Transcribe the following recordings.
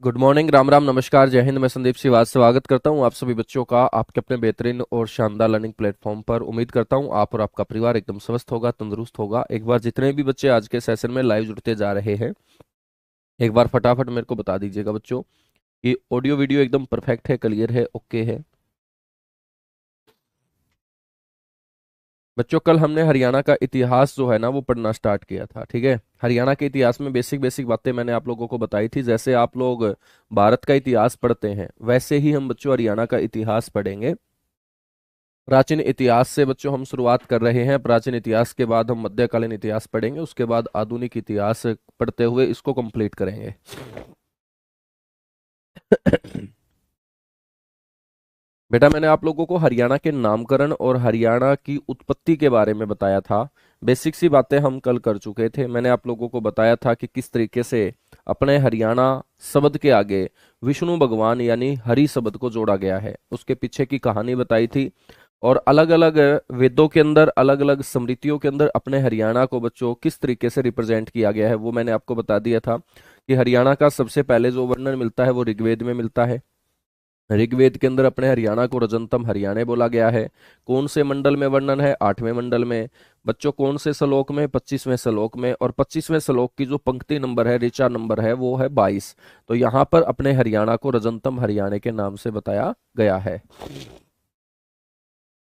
Good morning, Ram Ram, नमस्कार, जय हिंद। मैं संदीप श्रीवास्तव स्वागत करता हूं आप सभी बच्चों का आपके अपने बेहतरीन और शानदार लर्निंग प्लेटफॉर्म पर। उम्मीद करता हूं आप और आपका परिवार एकदम स्वस्थ होगा, तंदुरुस्त होगा। एक बार जितने भी बच्चे आज के सेशन में लाइव जुड़ते जा रहे हैं, एक बार फटाफट मेरे को बता दीजिएगा बच्चों कि ऑडियो वीडियो एकदम परफेक्ट है, क्लियर है, ओके है। बच्चों, कल हमने हरियाणा का इतिहास जो है ना वो पढ़ना स्टार्ट किया था। ठीक है, हरियाणा के इतिहास में बेसिक बेसिक बातें मैंने आप लोगों को बताई थी। जैसे आप लोग भारत का इतिहास पढ़ते हैं, वैसे ही हम बच्चों हरियाणा का इतिहास पढ़ेंगे। प्राचीन इतिहास से बच्चों हम शुरुआत कर रहे हैं। प्राचीन इतिहास के बाद हम मध्यकालीन इतिहास पढ़ेंगे, उसके बाद आधुनिक इतिहास पढ़ते हुए इसको कंप्लीट करेंगे। बेटा, मैंने आप लोगों को हरियाणा के नामकरण और हरियाणा की उत्पत्ति के बारे में बताया था। बेसिक सी बातें हम कल कर चुके थे। मैंने आप लोगों को बताया था कि किस तरीके से अपने हरियाणा शब्द के आगे विष्णु भगवान यानी हरि शब्द को जोड़ा गया है, उसके पीछे की कहानी बताई थी। और अलग अलग वेदों के अंदर, अलग अलग स्मृतियों के अंदर अपने हरियाणा को बच्चों किस तरीके से रिप्रेजेंट किया गया है वो मैंने आपको बता दिया था कि हरियाणा का सबसे पहले जो वर्णन मिलता है वो ऋग्वेद में मिलता है। ऋग्वेद के अंदर अपने हरियाणा को रजंतम हरियाणे बोला गया है। कौन से मंडल में वर्णन है? 8वें मंडल में। बच्चों, कौन से श्लोक में? 25वें श्लोक में। और 25वें श्लोक की जो पंक्ति नंबर है, ऋचा नंबर है, वो है 22। तो यहाँ पर अपने हरियाणा को रजंतम हरियाणे के नाम से बताया गया है।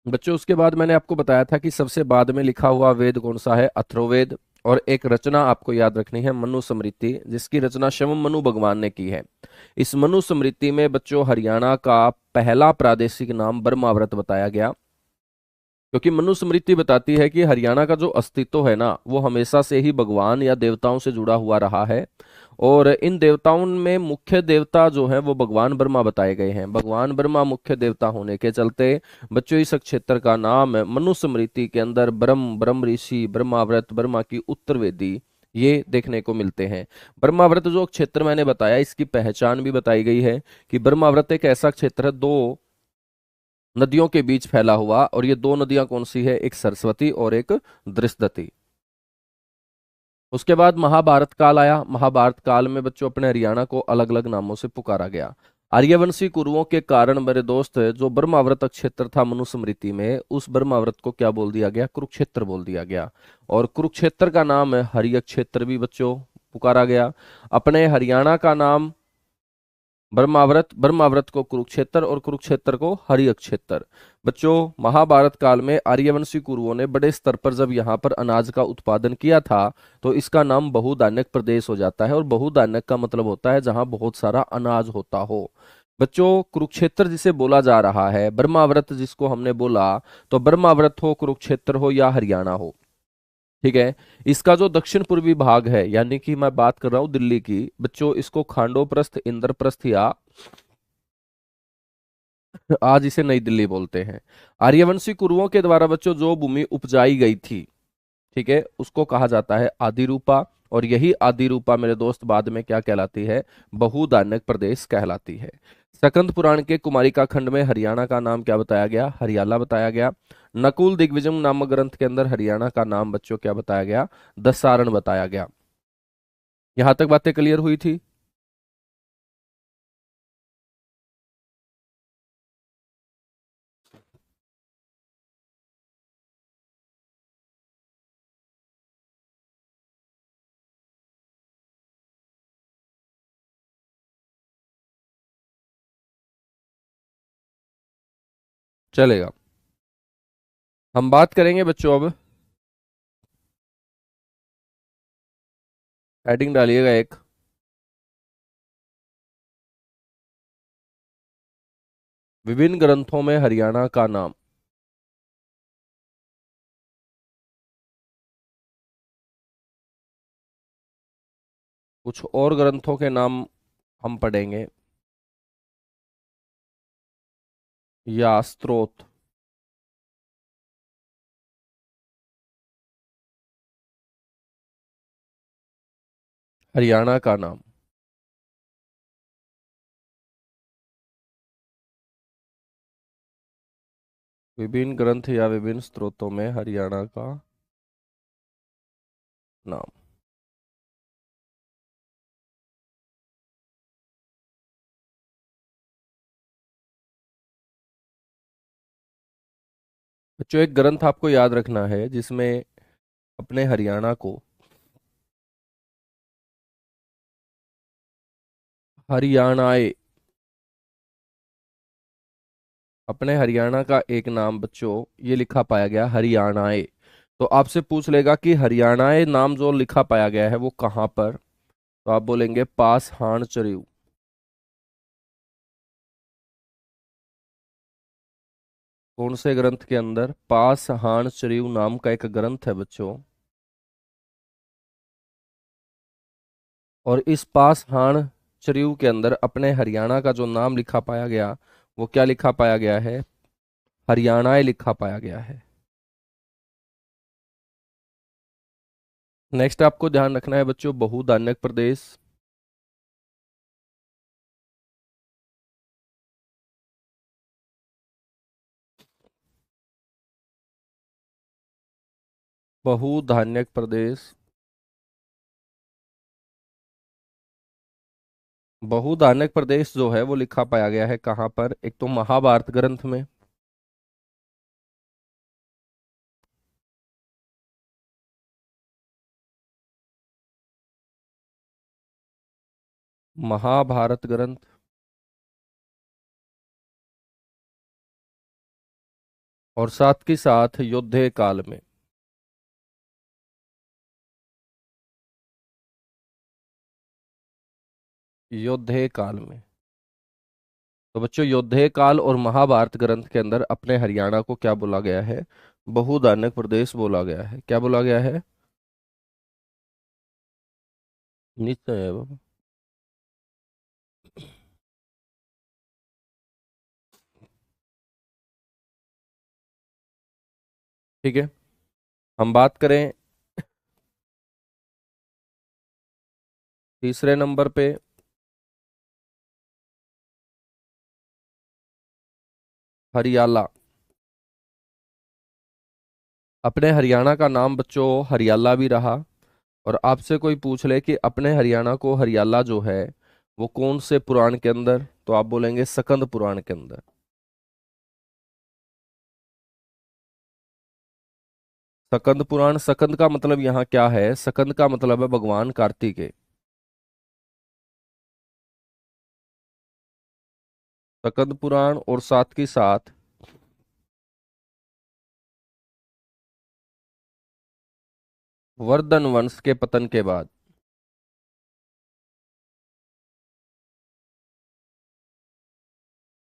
बच्चों, उसके बाद मैंने आपको बताया था कि सबसे बाद में लिखा हुआ वेद कौन सा है? अथर्ववेद। और एक रचना आपको याद रखनी है, मनु स्मृति, जिसकी रचना शवम मनु भगवान ने की है। इस मनु स्मृति में बच्चों हरियाणा का पहला प्रादेशिक नाम ब्रह्मावर्त बताया गया। क्योंकि मनुस्मृति बताती है कि हरियाणा का जो अस्तित्व है ना वो हमेशा से ही भगवान या देवताओं से जुड़ा हुआ रहा है। और इन देवताओं में मुख्य देवता जो है वो भगवान ब्रह्मा बताए गए हैं। भगवान ब्रह्मा मुख्य देवता होने के चलते बच्चों इस क्षेत्र का नाम मनुस्मृति के अंदर ब्रह्म, ब्रह्म ऋषि, ब्रह्माव्रत, ब्रह्मा की उत्तरवेदी, ये देखने को मिलते हैं। ब्रह्माव्रत जो क्षेत्र मैंने बताया, इसकी पहचान भी बताई गई है कि ब्रह्माव्रत एक ऐसा क्षेत्र है दो नदियों के बीच फैला हुआ। और ये दो नदियां कौन सी है? एक सरस्वती और एक दृष्टि। उसके बाद महाभारत काल आया। महाभारत काल में बच्चों अपने हरियाणा को अलग अलग नामों से पुकारा गया। आर्यवंशी कुरुओं के कारण मेरे दोस्त, जो ब्रह्मावर्त क्षेत्र था मनुस्मृति में, उस ब्रह्मावर्त को क्या बोल दिया गया? कुरुक्षेत्र बोल दिया गया। और कुरुक्षेत्र का नाम हरिय क्षेत्र भी बच्चों पुकारा गया। अपने हरियाणा का नाम ब्रह्मावर्त, ब्रह्मावर्त को कुरुक्षेत्र और कुरुक्षेत्र को हरि क्षेत्र। बच्चों, महाभारत काल में आर्यवंशी कुरुओं ने बड़े स्तर पर जब यहाँ पर अनाज का उत्पादन किया था तो इसका नाम बहुधान्यक प्रदेश हो जाता है। और बहुधान्यक का मतलब होता है जहाँ बहुत सारा अनाज होता हो। बच्चों, कुरुक्षेत्र जिसे बोला जा रहा है, ब्रह्मावर्त जिसको हमने बोला, तो ब्रह्मावर्त हो, कुरुक्षेत्र हो या हरियाणा हो, ठीक है, इसका जो दक्षिण पूर्वी भाग है, यानी कि मैं बात कर रहा हूं दिल्ली की, बच्चों इसको खांडोप्रस्थ, इंद्रप्रस्थ या आज इसे नई दिल्ली बोलते हैं। आर्यवंशी कुरुओं के द्वारा बच्चों जो भूमि उपजाई गई थी, ठीक है, उसको कहा जाता है आदिरूपा। और यही आदिरूपा मेरे दोस्त बाद में क्या कहलाती है? बहुधान्यक प्रदेश कहलाती है। सकंद पुराण के कुमारिका खंड में हरियाणा का नाम क्या बताया गया? हरियाला बताया गया। नकुल दिग्विजय नामक ग्रंथ के अंदर हरियाणा का नाम बच्चों क्या बताया गया? दसारण बताया गया। यहां तक बातें क्लियर हुई थी? चलेगा। हम बात करेंगे बच्चों अब, हेडिंग डालिएगा एक, विभिन्न ग्रंथों में हरियाणा का नाम। कुछ और ग्रंथों के नाम हम पढ़ेंगे या स्त्रोत। हरियाणा का नाम। विभिन्न ग्रंथ या विभिन्न स्त्रोतों में हरियाणा का नाम। बच्चों एक ग्रंथ आपको याद रखना है जिसमें अपने हरियाणा को, हरियाणाए, अपने हरियाणा का एक नाम बच्चों ये लिखा पाया गया हरियाणाए। तो आपसे पूछ लेगा कि हरियाणाए नाम जो लिखा पाया गया है वो कहाँ पर, तो आप बोलेंगे पास हाण चरिऊ। कौन से ग्रंथ के अंदर? पास हाण चरिऊ नाम का एक ग्रंथ है बच्चों। और इस पास हाण चरिऊ के अंदर अपने हरियाणा का जो नाम लिखा पाया गया वो क्या लिखा पाया गया है? हरियाणाए लिखा पाया गया है। नेक्स्ट आपको ध्यान रखना है बच्चों बहुधान्यक प्रदेश। बहुधान्यक प्रदेश। बहुधान्यक प्रदेश जो है वो लिखा पाया गया है कहाँ पर? एक तो महाभारत ग्रंथ में, महाभारत ग्रंथ, और साथ के साथ युद्ध काल में। युद्ध काल में। तो बच्चों युद्ध काल और महाभारत ग्रंथ के अंदर अपने हरियाणा को क्या बोला गया है? बहुधान्यक प्रदेश बोला गया है। क्या बोला गया है? निश्चय है बाबा। ठीक है, हम बात करें तीसरे नंबर पे। हरियाला। अपने हरियाणा का नाम बच्चों हरियाला भी रहा। और आपसे कोई पूछ ले कि अपने हरियाणा को हरियाला जो है वो कौन से पुराण के अंदर, तो आप बोलेंगे सकंद पुराण के अंदर। सकंद पुराण, सकंद का मतलब यहाँ क्या है? सकंद का मतलब है भगवान कार्तिकेय। सकंद पुराण और साथ के साथ वर्धन वंश के पतन के बाद।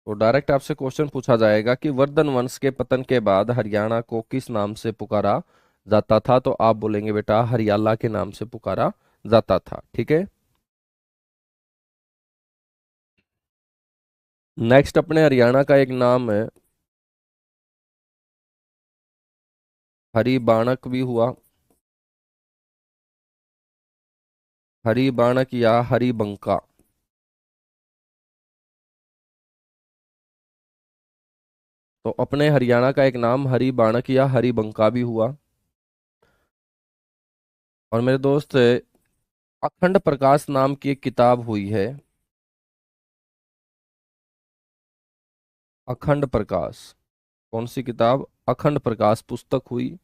तो डायरेक्ट आपसे क्वेश्चन पूछा जाएगा कि वर्धन वंश के पतन के बाद हरियाणा को किस नाम से पुकारा जाता था, तो आप बोलेंगे बेटा हरियाला के नाम से पुकारा जाता था। ठीक है, नेक्स्ट अपने हरियाणा का एक नाम है हरि बाणक भी हुआ। हरि बाणक या हरि बंका। तो अपने हरियाणा का एक नाम हरि बाणक या हरि बंका भी हुआ। और मेरे दोस्त अखंड प्रकाश नाम की एक किताब हुई है। अखंड प्रकाश। कौन सी किताब? अखंड प्रकाश पुस्तक हुई,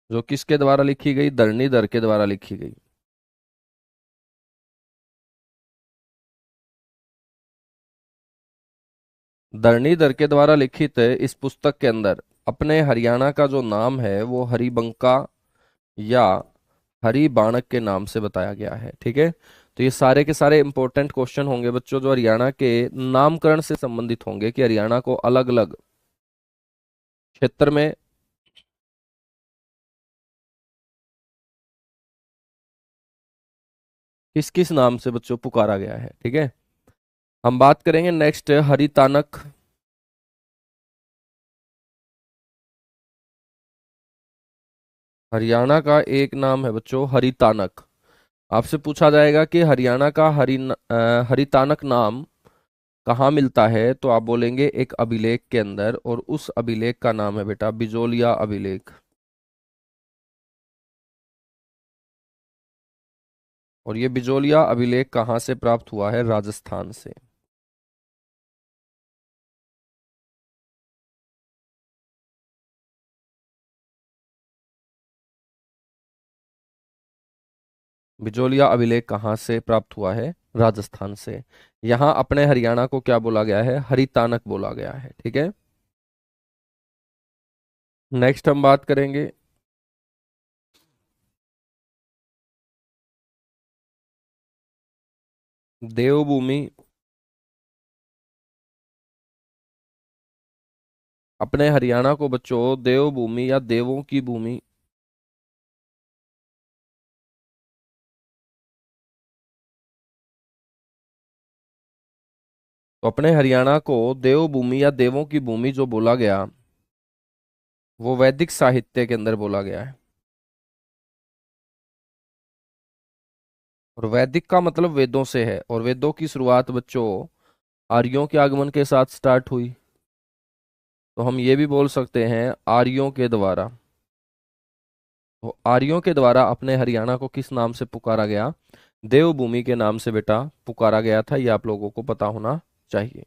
जो किसके द्वारा लिखी गई? धरणीधर के द्वारा लिखी गई। धरणीधर के द्वारा लिखित इस पुस्तक के अंदर अपने हरियाणा का जो नाम है वो हरिबंका या हरि बाणक के नाम से बताया गया है। ठीक है, तो ये सारे के सारे इंपॉर्टेंट क्वेश्चन होंगे बच्चों जो हरियाणा के नामकरण से संबंधित होंगे कि हरियाणा को अलग अलग क्षेत्र में किस किस नाम से बच्चों पुकारा गया है। ठीक है, हम बात करेंगे नेक्स्ट हरितानक। हरियाणा का एक नाम है बच्चों हरितानक। आपसे पूछा जाएगा कि हरियाणा का हरितानक नाम कहाँ मिलता है, तो आप बोलेंगे एक अभिलेख के अंदर, और उस अभिलेख का नाम है बेटा बिजोलिया अभिलेख। और ये बिजोलिया अभिलेख कहाँ से प्राप्त हुआ है? राजस्थान से। बिजोलिया अभिलेख कहाँ से प्राप्त हुआ है? राजस्थान से। यहाँ अपने हरियाणा को क्या बोला गया है? हरितानक बोला गया है। ठीक है। नेक्स्ट हम बात करेंगे देवभूमि। अपने हरियाणा को बच्चों देवभूमि या देवों की भूमि, तो अपने हरियाणा को देवभूमि या देवों की भूमि जो बोला गया, वो वैदिक साहित्य के अंदर बोला गया है। और वैदिक का मतलब वेदों से है, और वेदों की शुरुआत बच्चों आर्यों के आगमन के साथ स्टार्ट हुई। तो हम ये भी बोल सकते हैं आर्यों के द्वारा। तो आर्यों के द्वारा अपने हरियाणा को किस नाम से पुकारा गया? देवभूमि के नाम से बेटा पुकारा गया था। ये आप लोगों को पता होना चाहिए।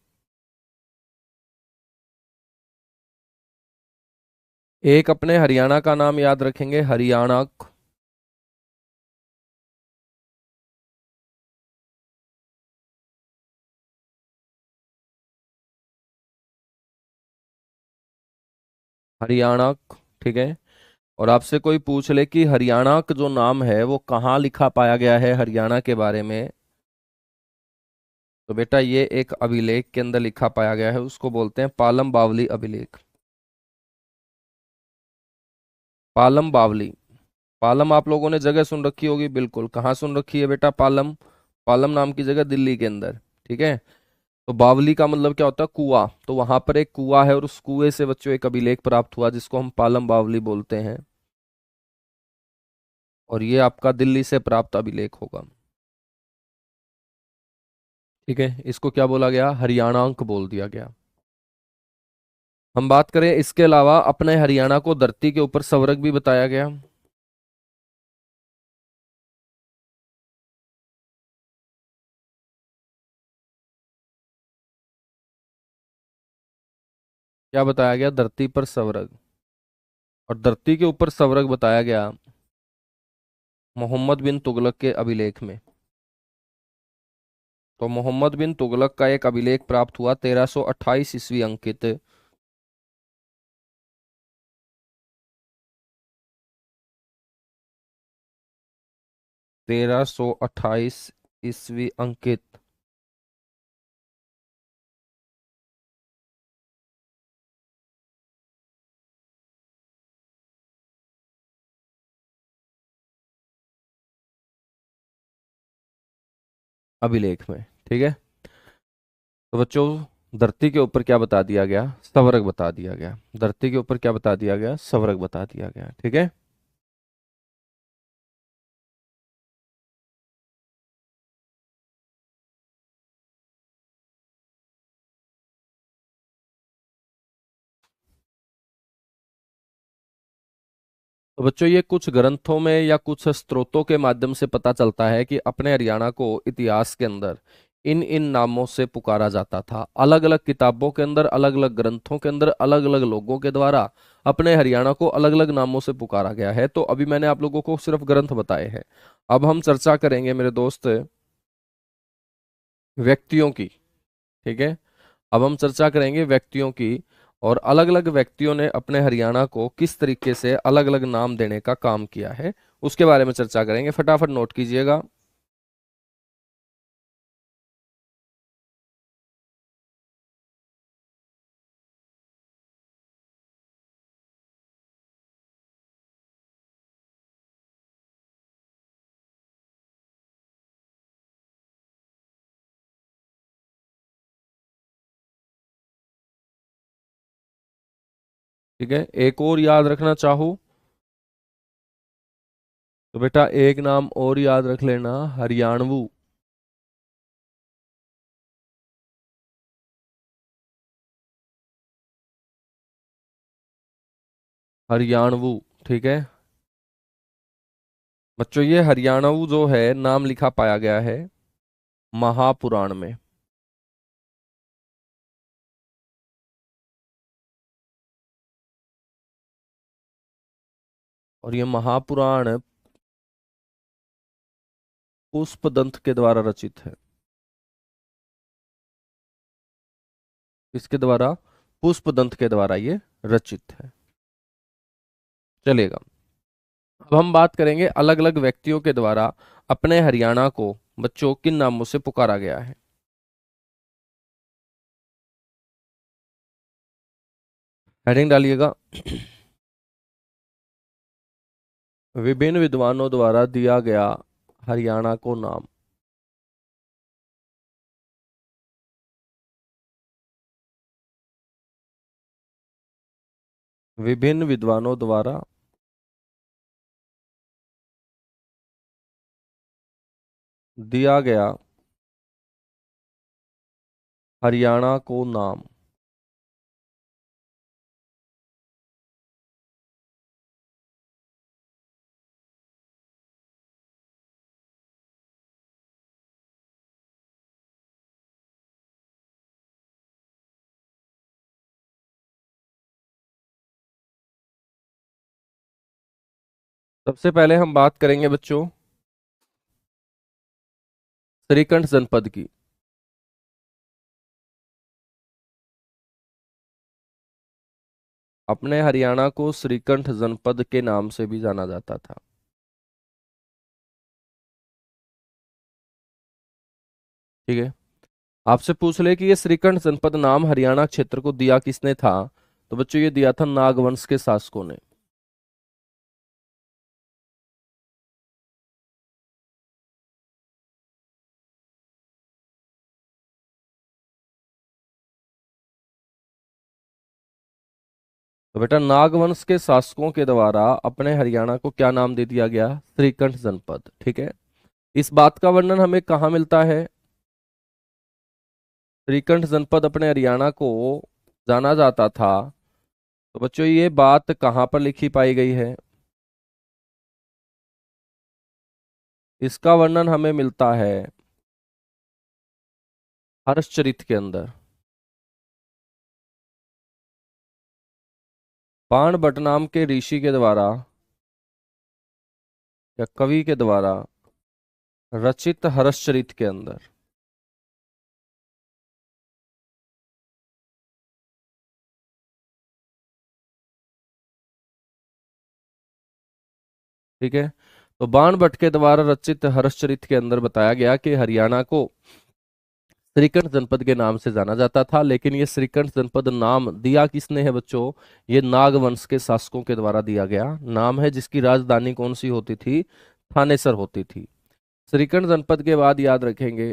एक अपने हरियाणा का नाम याद रखेंगे, हरियाणा। हरियाणा। ठीक है। और आपसे कोई पूछ ले कि हरियाणा का जो नाम है वो कहाँ लिखा पाया गया है हरियाणा के बारे में, तो बेटा ये एक अभिलेख के अंदर लिखा पाया गया है, उसको बोलते हैं पालम बावली अभिलेख। पालम बावली। पालम आप लोगों ने जगह सुन रखी होगी, बिल्कुल। कहाँ सुन रखी है बेटा पालम? पालम नाम की जगह दिल्ली के अंदर। ठीक है। तो बावली का मतलब क्या होता है? कुआं। तो वहां पर एक कुआं है और उस कुएं से बच्चों एक अभिलेख प्राप्त हुआ जिसको हम पालम बावली बोलते हैं। और ये आपका दिल्ली से प्राप्त अभिलेख होगा। ठीक है। इसको क्या बोला गया? हरियाणांक बोल दिया गया। हम बात करें इसके अलावा अपने हरियाणा को धरती के ऊपर स्वर्ग भी बताया गया। क्या बताया गया? धरती पर स्वर्ग। और धरती के ऊपर स्वर्ग बताया गया मोहम्मद बिन तुगलक के अभिलेख में। तो मोहम्मद बिन तुगलक का एक अभिलेख प्राप्त हुआ 1328 ईस्वी अंकित। 1328 ईस्वी अंकित अभिलेख में। ठीक है। तो बच्चों धरती के ऊपर क्या बता दिया गया? स्वर्ग बता दिया गया। धरती के ऊपर क्या बता दिया गया? स्वर्ग बता दिया गया। ठीक है। तो बच्चों ये कुछ ग्रंथों में या कुछ स्रोतों के माध्यम से पता चलता है कि अपने हरियाणा को इतिहास के अंदर इन इन नामों से पुकारा जाता था। अलग अलग किताबों के अंदर, अलग अलग ग्रंथों के अंदर, अलग अलग लोगों के द्वारा अपने हरियाणा को अलग अलग नामों से पुकारा गया है। तो अभी मैंने आप लोगों को सिर्फ ग्रंथ बताए हैं। अब हम चर्चा करेंगे मेरे दोस्त व्यक्तियों की। ठीक है। अब हम चर्चा करेंगे व्यक्तियों की, और अलग अलग व्यक्तियों ने अपने हरियाणा को किस तरीके से अलग अलग नाम देने का काम किया है उसके बारे में चर्चा करेंगे। फटाफट नोट कीजिएगा। ठीक है। एक और याद रखना चाहूँ तो बेटा एक नाम और याद रख लेना, हरियाणवु। हरियाणवु। ठीक है। बच्चों ये हरियाणवु जो है नाम लिखा पाया गया है महापुराण में। और ये महापुराण पुष्पदंत के द्वारा रचित है। किसके द्वारा? पुष्पदंत के द्वारा ये रचित है। चलेगा। अब हम बात करेंगे अलग अलग व्यक्तियों के द्वारा अपने हरियाणा को बच्चों किन नामों से पुकारा गया है। हेडिंग डालिएगा। विभिन्न विद्वानों द्वारा दिया गया हरियाणा को नाम। विभिन्न विद्वानों द्वारा दिया गया हरियाणा को नाम। सबसे पहले हम बात करेंगे बच्चों श्रीकंठ जनपद की। अपने हरियाणा को श्रीकंठ जनपद के नाम से भी जाना जाता था। ठीक है। आपसे पूछ ले कि ये श्रीकंठ जनपद नाम हरियाणा क्षेत्र को दिया किसने था, तो बच्चों ये दिया था नागवंश के शासकों ने। तो बेटा नागवंश के शासकों के द्वारा अपने हरियाणा को क्या नाम दे दिया गया? श्रीकंठ जनपद। ठीक है। इस बात का वर्णन हमें कहाँ मिलता है? श्रीकंठ जनपद अपने हरियाणा को जाना जाता था, तो बच्चों ये बात कहाँ पर लिखी पाई गई है? इसका वर्णन हमें मिलता है हर्षचरित के अंदर। बाणभट्ट नाम के ऋषि के द्वारा या कवि के द्वारा रचित हर्षचरित के अंदर। ठीक है। तो बाणभट्ट के द्वारा रचित हर्षचरित के अंदर बताया गया कि हरियाणा को श्रीकंठ जनपद के नाम से जाना जाता था, लेकिन ये श्रीकंठ जनपद नाम दिया किसने है बच्चों? ये नागवंश के शासकों के द्वारा दिया गया नाम है, जिसकी राजधानी कौन सी होती थी? थानेसर होती थी। श्रीकंठ जनपद के बाद याद रखेंगे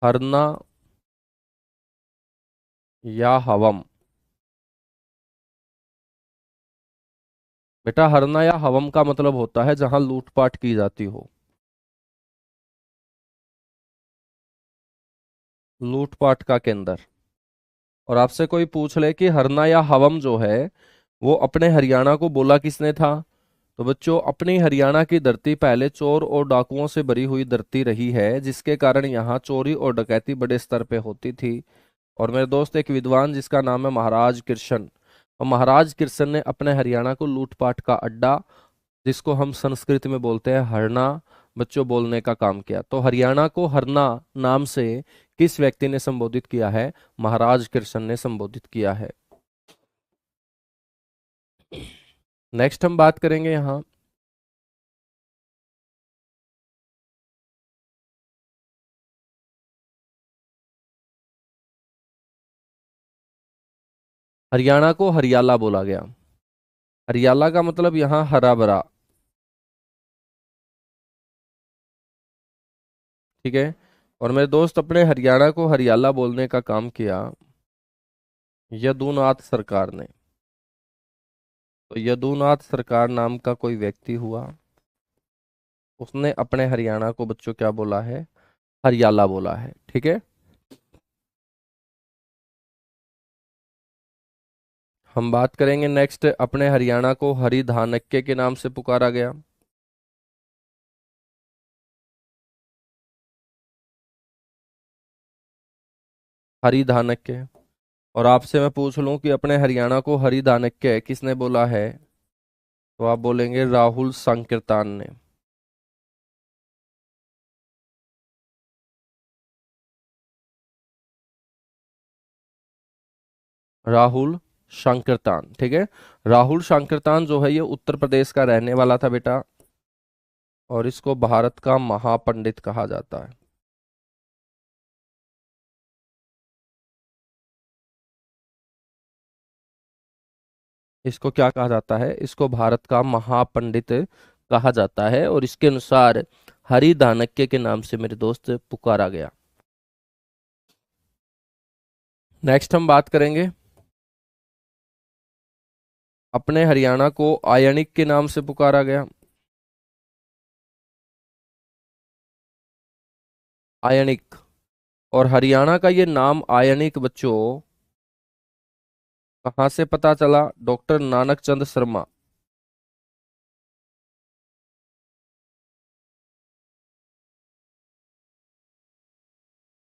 हरना या हवम। बेटा हरना या हवम का मतलब होता है जहां लूटपाट की जाती हो। लूटपाट का केंद्र। और आपसे कोई पूछ ले कि हरना या हवम जो है वो अपने हरियाणा को बोला किसने था, तो बच्चों अपनी हरियाणा की धरती पहले चोर और डाकुओं से भरी हुई धरती रही है, जिसके कारण यहाँ चोरी और डकैती बड़े स्तर पे होती थी। और मेरे दोस्त एक विद्वान जिसका नाम है महाराज कृष्ण, और महाराज कृष्ण ने अपने हरियाणा को लूटपाट का अड्डा, जिसको हम संस्कृत में बोलते हैं हरना, बच्चों बोलने का काम किया। तो हरियाणा को हरना नाम से किस व्यक्ति ने संबोधित किया है? महाराज कृष्ण ने संबोधित किया है। नेक्स्ट हम बात करेंगे यहाँ हरियाणा को हरियाला बोला गया। हरियाला का मतलब यहाँ हरा भरा। ठीक है। और मेरे दोस्त अपने हरियाणा को हरियाला बोलने का काम किया यदुनाथ सरकार ने। तो यदुनाथ सरकार नाम का कोई व्यक्ति हुआ, उसने अपने हरियाणा को बच्चों क्या बोला है? हरियाला बोला है। ठीक है। हम बात करेंगे नेक्स्ट अपने हरियाणा को हरिधानक्य के नाम से पुकारा गया। हरिधानक्य। और आपसे मैं पूछ लूं कि अपने हरियाणा को हरिधानक्य किसने बोला है, तो आप बोलेंगे राहुल संकीर्तन ने। राहुल शांकृतान, ठीक है। राहुल शांकृतान जो है ये उत्तर प्रदेश का रहने वाला था बेटा, और इसको भारत का महापंडित कहा जाता है। इसको क्या कहा जाता है? इसको भारत का महापंडित कहा जाता है, और इसके अनुसार हरि दानक्य के नाम से मेरे दोस्त पुकारा गया। नेक्स्ट हम बात करेंगे, अपने हरियाणा को आयनिक के नाम से पुकारा गया। आयनिक। और हरियाणा का ये नाम आयनिक बच्चों कहाँ से पता चला? डॉक्टर नानक चंद शर्मा।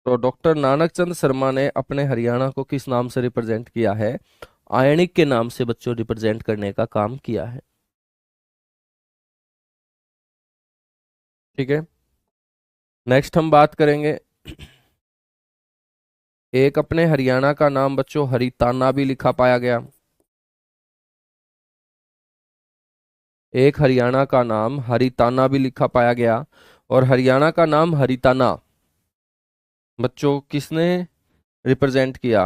तो डॉक्टर नानक चंद शर्मा ने अपने हरियाणा को किस नाम से रिप्रेजेंट किया है? आयनिक के नाम से बच्चों रिप्रेजेंट करने का काम किया है। ठीक है। नेक्स्ट हम बात करेंगे, एक अपने हरियाणा का नाम बच्चों हरिताना भी लिखा पाया गया। एक हरियाणा का नाम हरिताना भी लिखा पाया गया। और हरियाणा का नाम हरिताना बच्चों किसने रिप्रेजेंट किया?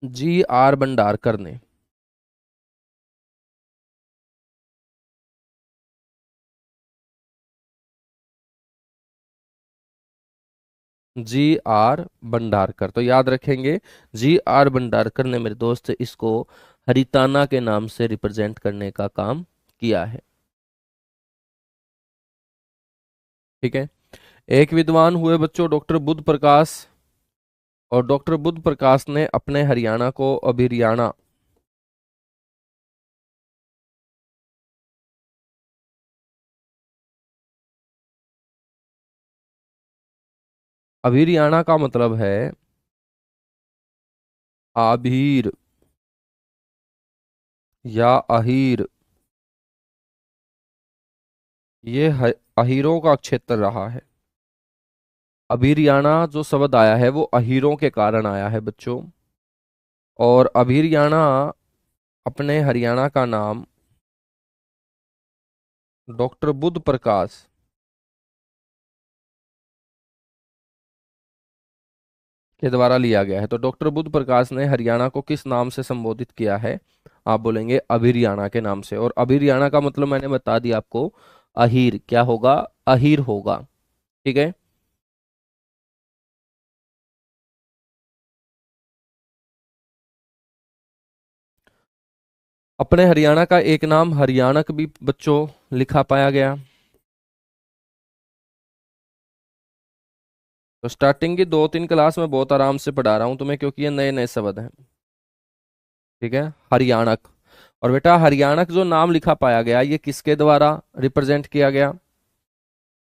G.R. भंडारकर ने। G.R. भंडारकर, तो याद रखेंगे, G.R. भंडारकर ने मेरे दोस्त इसको हरिताना के नाम से रिप्रेजेंट करने का काम किया है। ठीक है। एक विद्वान हुए बच्चों डॉक्टर बुद्ध प्रकाश, और डॉक्टर बुद्ध प्रकाश ने अपने हरियाणा को अभिरियाणा। अभिरियाणा का मतलब है आभीर या अहीर। ये अहीरों का क्षेत्र रहा है। अभिरियाणा जो शब्द आया है वो अहीरों के कारण आया है बच्चों। और अभिरियाणा अपने हरियाणा का नाम डॉक्टर बुद्ध प्रकाश के द्वारा लिया गया है। तो डॉक्टर बुद्ध प्रकाश ने हरियाणा को किस नाम से संबोधित किया है? आप बोलेंगे अभिरियाणा के नाम से। और अभिरियाणा का मतलब मैंने बता दिया आपको, अहीर। क्या होगा? अहीर होगा। ठीक है। अपने हरियाणा का एक नाम हरियाणक भी बच्चों लिखा पाया गया। तो स्टार्टिंग की 2-3 क्लास में बहुत आराम से पढ़ा रहा हूं तुम्हें, क्योंकि ये नए नए शब्द हैं। ठीक है। हरियाणक। और बेटा हरियाणक जो नाम लिखा पाया गया ये किसके द्वारा रिप्रेजेंट किया गया?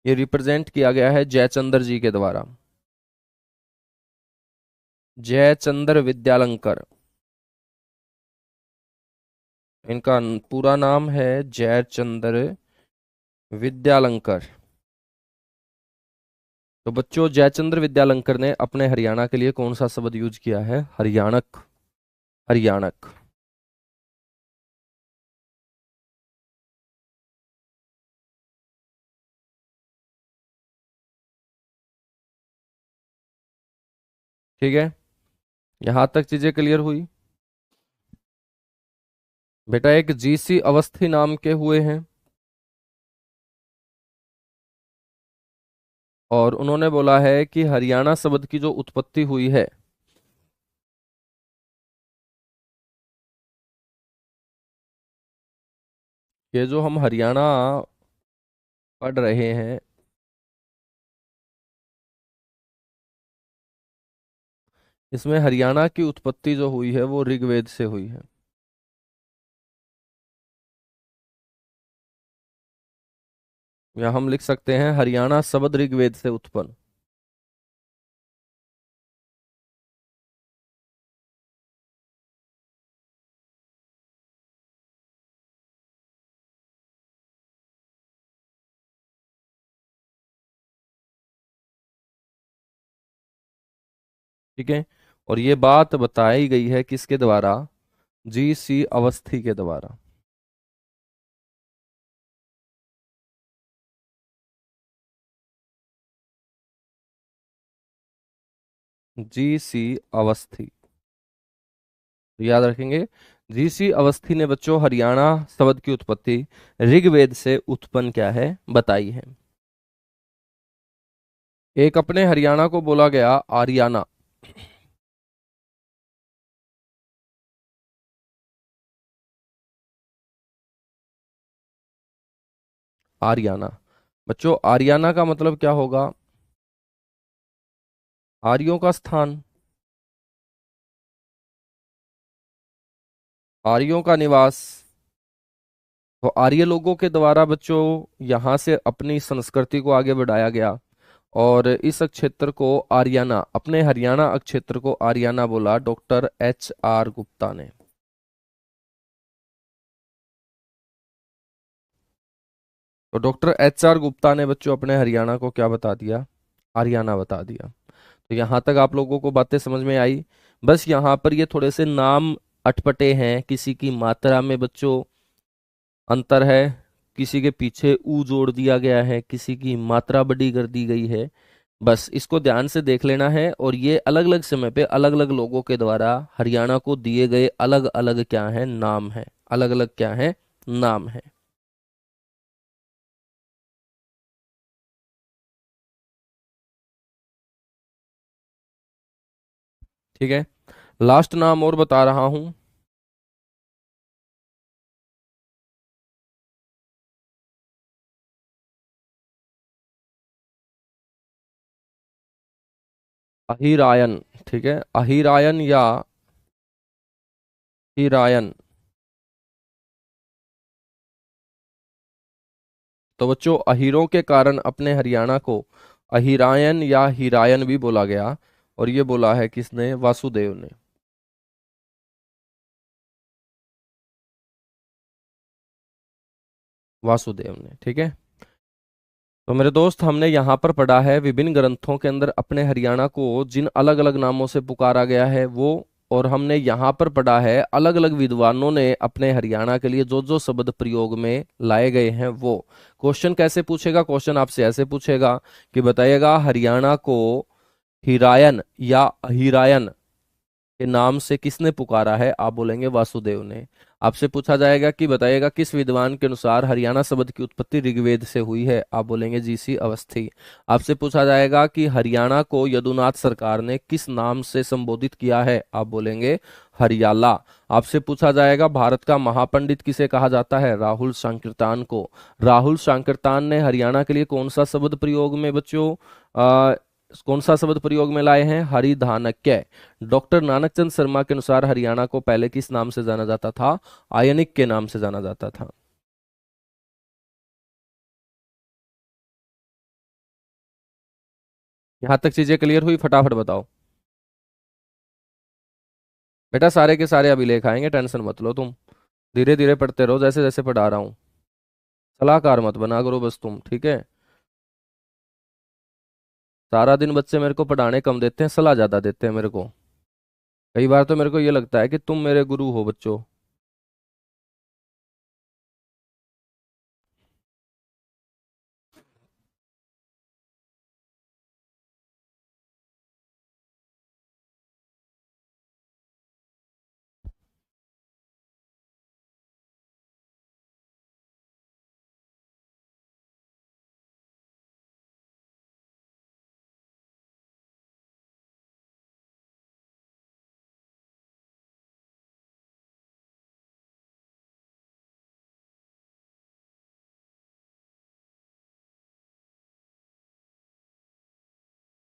ये रिप्रेजेंट किया गया है जयचंद्र जी के द्वारा। जयचंद्र विद्यालंकर। इनका पूरा नाम है जयचंद्र विद्यालंकर। तो बच्चों जयचंद्र विद्यालंकर ने अपने हरियाणा के लिए कौन सा शब्द यूज किया है? हरियाणक। हरियाणक। ठीक है। यहां तक चीजें क्लियर हुई? बेटा एक जीसी अवस्थी नाम के हुए हैं, और उन्होंने बोला है कि हरियाणा शब्द की जो उत्पत्ति हुई है, ये जो हम हरियाणा पढ़ रहे हैं, इसमें हरियाणा की उत्पत्ति जो हुई है वो ऋग्वेद से हुई है। या हम लिख सकते हैं हरियाणा शब्द ऋग्वेद से उत्पन्न। ठीक है। और ये बात बताई गई है किसके द्वारा? जी अवस्थी के द्वारा। जी अवस्थी, तो याद रखेंगे। अवस्थी ने बच्चों हरियाणा शब्द की उत्पत्ति ऋग्वेद से उत्पन्न क्या है बताई है। एक अपने हरियाणा को बोला गया आर्याना। आर्याना, बच्चों आर्याना का मतलब क्या होगा? आर्यों का स्थान, आर्यों का निवास। तो आर्य लोगों के द्वारा बच्चों यहाँ से अपनी संस्कृति को आगे बढ़ाया गया, और इस क्षेत्र को आर्याना, अपने हरियाणा क्षेत्र को आर्याना बोला डॉक्टर HR गुप्ता ने। तो डॉक्टर HR गुप्ता ने बच्चों अपने हरियाणा को क्या बता दिया? आर्याना बता दिया। तो यहाँ तक आप लोगों को बातें समझ में आई? बस यहाँ पर ये थोड़े से नाम अटपटे हैं, किसी की मात्रा में बच्चों अंतर है, किसी के पीछे ऊ जोड़ दिया गया है, किसी की मात्रा बड़ी कर दी गई है। बस इसको ध्यान से देख लेना है, और ये अलग अलग समय पे अलग अलग लोगों के द्वारा हरियाणा को दिए गए अलग अलग क्या है नाम है, अलग अलग क्या है नाम है। ठीक है, लास्ट नाम और बता रहा हूं। अहिरायन। ठीक है, अहिरायन या हिरायन। तो बच्चों अहीरों के कारण अपने हरियाणा को अहिरायन या हिरायन भी बोला गया, और ये बोला है किसने? वासुदेव ने। वासुदेव ने, ठीक है। तो मेरे दोस्त हमने यहाँ पर पढ़ा है विभिन्न ग्रंथों के अंदर अपने हरियाणा को जिन अलग अलग नामों से पुकारा गया है वो, और हमने यहाँ पर पढ़ा है अलग अलग विद्वानों ने अपने हरियाणा के लिए जो जो शब्द प्रयोग में लाए गए हैं वो। क्वेश्चन कैसे पूछेगा? क्वेश्चन आपसे ऐसे पूछेगा कि बताइएगा हरियाणा को हिरायन या अहिरायन के नाम से किसने पुकारा है? आप बोलेंगे वासुदेव ने। आपसे पूछा जाएगा कि बताइएगा किस विद्वान के अनुसार हरियाणा शब्द की उत्पत्ति ऋग्वेद से हुई है? आप बोलेंगे जी अवस्थी। आपसे पूछा जाएगा कि हरियाणा को यदुनाथ सरकार ने किस नाम से संबोधित किया है? आप बोलेंगे हरियाला। आपसे पूछा जाएगा भारत का महापंडित किसे कहा जाता है? राहुल सांकृत्यान को। राहुल सांकृत्यान ने हरियाणा के लिए कौन सा शब्द प्रयोग में बच्चों कौन सा शब्द प्रयोग में लाए हैं? हरिधानक्य। डॉक्टर नानक चंद शर्मा के अनुसार हरियाणा को पहले किस नाम से जाना जाता था? आयनिक के नाम से जाना जाता था। यहां तक चीजें क्लियर हुई? फटाफट बताओ। बेटा सारे के सारे अभिलेख आएंगे, टेंशन मत लो तुम। धीरे धीरे पढ़ते रहो जैसे जैसे पढ़ा रहा हूँ। सलाहकार मत बना करो बस तुम, ठीक है। सारा दिन बच्चे मेरे को पढ़ाने कम देते हैं, सलाह ज्यादा देते हैं मेरे को। कई बार तो मेरे को ये लगता है कि तुम मेरे गुरु हो बच्चों।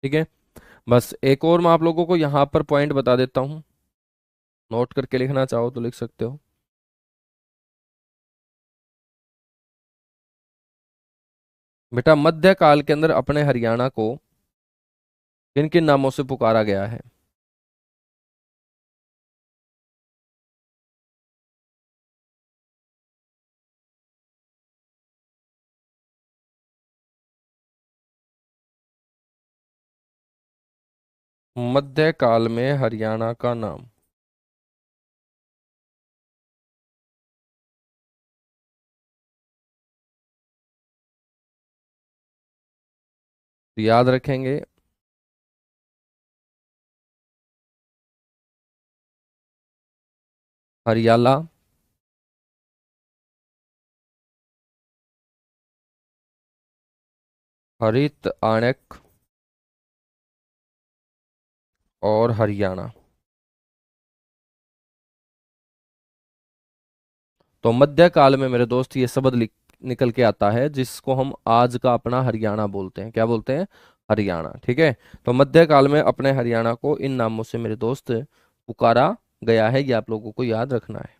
ठीक है, बस एक और मैं आप लोगों को यहाँ पर पॉइंट बता देता हूँ, नोट करके लिखना चाहो तो लिख सकते हो। बेटा मध्य काल के अंदर अपने हरियाणा को किन किन नामों से पुकारा गया है? मध्यकाल में हरियाणा का नाम। याद रखेंगे। हरियाला, हरित आणक और हरियाणा। तो मध्यकाल में मेरे दोस्त ये शब्द निकल के आता है जिसको हम आज का अपना हरियाणा बोलते हैं। क्या बोलते हैं? हरियाणा। ठीक है। तो मध्यकाल में अपने हरियाणा को इन नामों से मेरे दोस्त पुकारा गया है, ये आप लोगों को याद रखना है।